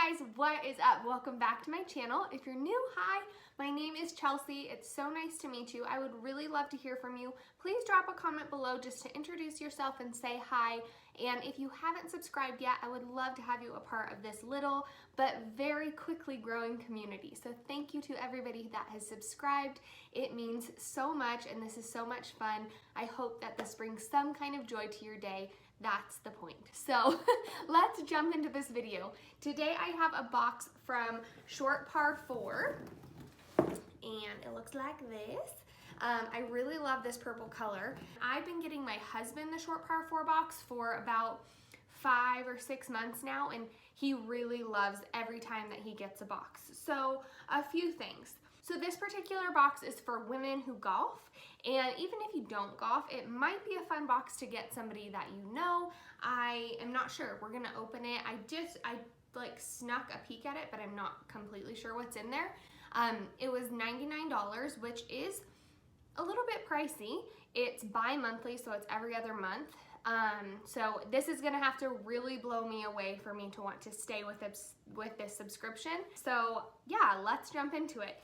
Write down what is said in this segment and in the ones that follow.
guys, what is up? Welcome back to my channel. If you're new, hi, my name is Chelsea. It's so nice to meet you. I would really love to hear from you. Please drop a comment below just to introduce yourself and say hi. And if you haven't subscribed yet, I would love to have you a part of this little but very quickly growing community. So thank you to everybody that has subscribed. It means so much and this is so much fun. I hope that this brings some kind of joy to your day. That's the point. So let's jump into this video. Today I have a box from ShortPar4 and it looks like this. I really love this purple color. I've been getting my husband the ShortPar4 box for about 5 or 6 months now, and he really loves every time that he gets a box. So a few things. So this particular box is for women who golf, and even if you don't golf, it might be a fun box to get somebody that you know. I am not sure. We're gonna open it. I like snuck a peek at it, but I'm not completely sure what's in there. It was $99, which is a little bit pricey. It's bi-monthly, so it's every other month. So this is gonna have to really blow me away for me to want to stay with this subscription. So yeah, let's jump into it.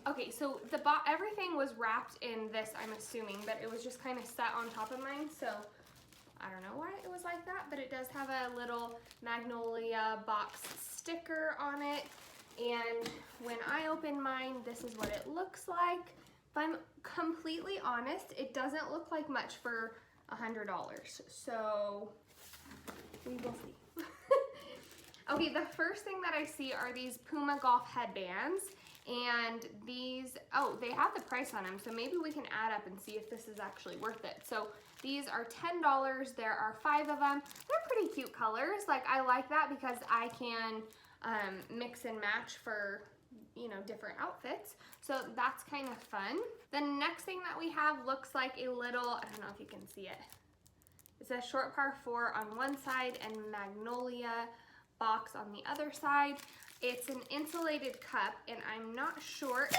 Okay, so everything was wrapped in this, I'm assuming, but it was just kind of set on top of mine, so I don't know why it was like that, but it does have a little Magnolia Box sticker on it, and when I open mine, this is what it looks like. If I'm completely honest, it doesn't look like much for $100, so we will see. Okay, the first thing that I see are these Puma golf headbands, and these, oh, they have the price on them, so maybe we can add up and see if this is actually worth it. So these are $10, there are 5 of them. They're pretty cute colors. Like, I like that because I can mix and match for, you know, different outfits. So that's kind of fun. The next thing that we have looks like a little, I don't know if you can see it. It says ShortPar4 on one side and Magnolia Box on the other side. It's an insulated cup, and I'm not sure,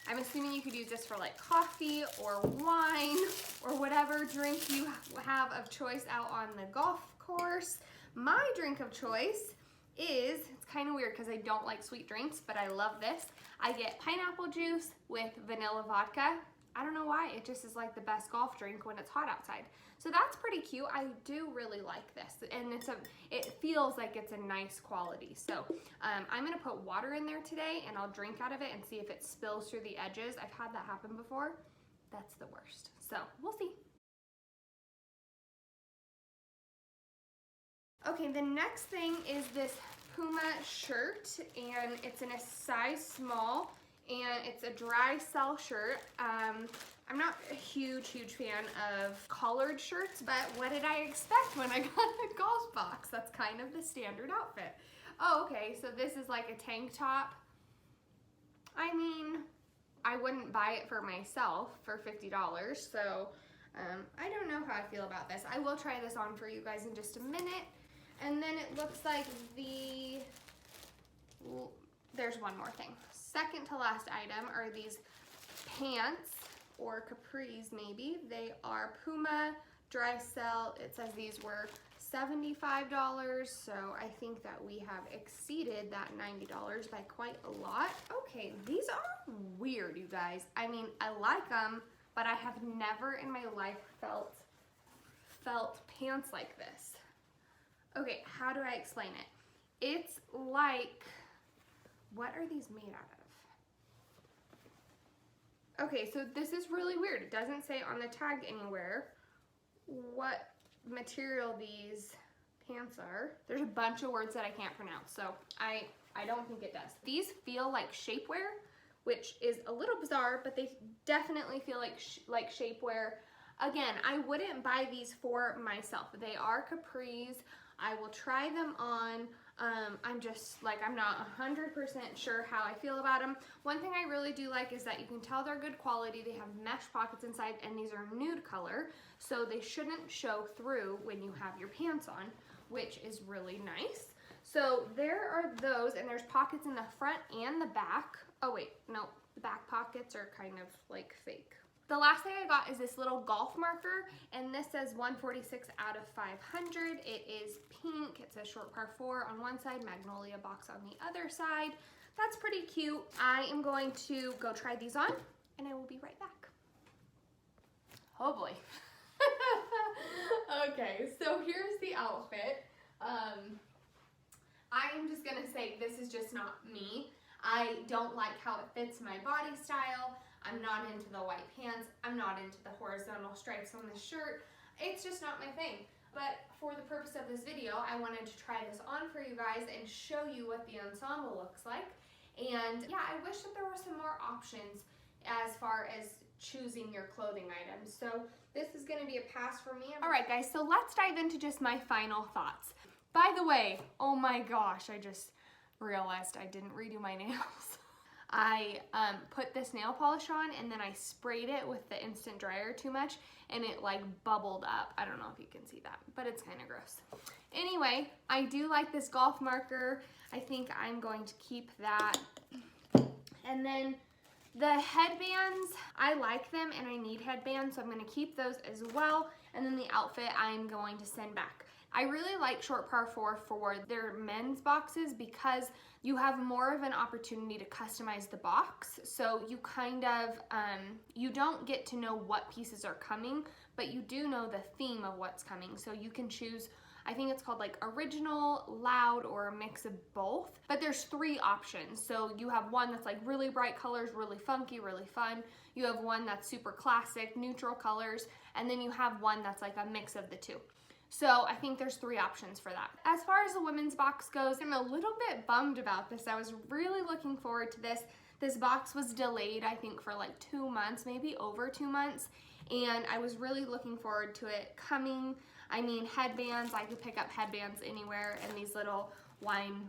I'm assuming you could use this for like coffee or wine or whatever drink you have of choice out on the golf course. My drink of choice is, it's kind of weird because I don't like sweet drinks, but I love this. I get pineapple juice with vanilla vodka. I don't know why, it just is like the best golf drink when it's hot outside. So that's pretty cute. I do really like this, and it feels like it's a nice quality. So I'm gonna put water in there today, and I'll drink out of it and see if it spills through the edges. I've had that happen before. That's the worst. So we'll see. Okay, the next thing is this Puma shirt, and it's in a size small, and it's a dry cell shirt. I'm not a huge fan of collared shirts, but what did I expect when I got the golf box? That's kind of the standard outfit. Oh, okay, so this is like a tank top. I mean, I wouldn't buy it for myself for $50, so I don't know how I feel about this. I will try this on for you guys in just a minute. And then it looks like there's one more thing. Second to last item are these pants, or capris maybe. They are Puma dry cell. It says these were $75, so I think that we have exceeded that $90 by quite a lot. Okay, these are weird, you guys. I mean, I like them, but I have never in my life felt pants like this. Okay, how do I explain it? It's like, what are these made out of? Okay, so this is really weird. It doesn't say on the tag anywhere what material these pants are. There's a bunch of words that I can't pronounce, so I don't think it does. These feel like shapewear, which is a little bizarre, but they definitely feel like shapewear. Again, I wouldn't buy these for myself. They are capris. I will try them on. I'm not 100% sure how I feel about them. One thing I really do like is that you can tell they're good quality. They have mesh pockets inside, and these are nude color, so they shouldn't show through when you have your pants on, which is really nice. So there are those, and there's pockets in the front and the back. Oh wait, no, the back pockets are kind of like fake. The last thing I got is this little golf marker, and this says 146 out of 500. It is pink. It says ShortPar4 on one side, Magnolia Box on the other side. That's pretty cute. I am going to go try these on, and I will be right back. Oh boy. Okay, so here's the outfit. I am just gonna say this is just not me. I don't like how it fits my body style. I'm not into the white pants. I'm not into the horizontal stripes on the shirt. It's just not my thing. But for the purpose of this video, I wanted to try this on for you guys and show you what the ensemble looks like. And yeah, I wish that there were some more options as far as choosing your clothing items. So this is gonna be a pass for me. All right guys, so let's dive into just my final thoughts. By the way, oh my gosh, I just realized I didn't redo my nails. I put this nail polish on and then I sprayed it with the instant dryer too much and it like bubbled up. I don't know if you can see that, but it's kind of gross. Anyway, I do like this golf marker. I think I'm going to keep that. And then the headbands, I like them and I need headbands, so I'm gonna keep those as well. And then the outfit I'm going to send back. I really like ShortPar4 for their men's boxes because you have more of an opportunity to customize the box. So you kind of, you don't get to know what pieces are coming, but you do know the theme of what's coming. So you can choose, I think it's called like original, loud, or a mix of both. But there's 3 options. So you have one that's like really bright colors, really funky, really fun. You have one that's super classic, neutral colors. And then you have one that's like a mix of the 2. So I think there's 3 options for that. As far as the women's box goes, I'm a little bit bummed about this. I was really looking forward to this. This box was delayed, I think, for like 2 months, maybe over 2 months. And I was really looking forward to it coming. I mean, headbands, I could pick up headbands anywhere, and these little wine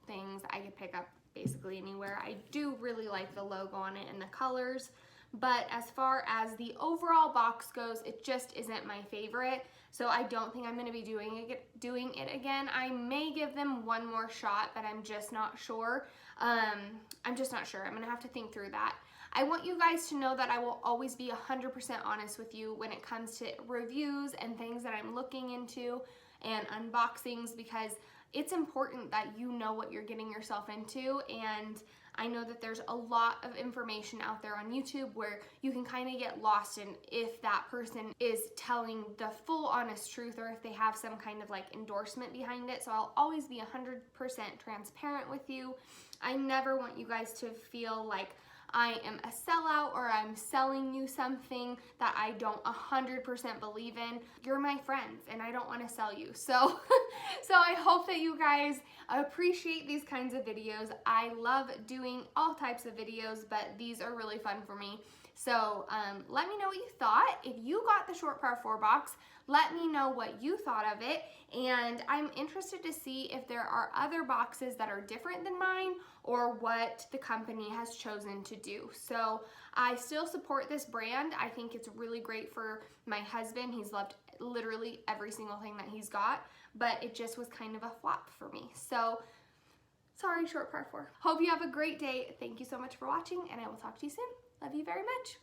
things I could pick up basically anywhere. I do really like the logo on it and the colors. But as far as the overall box goes, it just isn't my favorite. So I don't think I'm going to be doing it again. I may give them one more shot, but I'm just not sure. I'm just not sure. I'm going to have to think through that. I want you guys to know that I will always be 100% honest with you when it comes to reviews and things that I'm looking into and unboxings, because it's important that you know what you're getting yourself into. And I know that there's a lot of information out there on YouTube where you can kind of get lost in if that person is telling the full honest truth or if they have some kind of like endorsement behind it. So I'll always be 100% transparent with you. I never want you guys to feel like I am a sellout or I'm selling you something that I don't 100% believe in. You're my friends and I don't want to sell you. So, so I hope that you guys appreciate these kinds of videos. I love doing all types of videos, but these are really fun for me. So let me know what you thought. If you got the ShortPar4 box, let me know what you thought of it. And I'm interested to see if there are other boxes that are different than mine or what the company has chosen to do. So I still support this brand. I think it's really great for my husband. He's loved literally every single thing that he's got, but it just was kind of a flop for me. So sorry, ShortPar4. Hope you have a great day. Thank you so much for watching, and I will talk to you soon. Love you very much.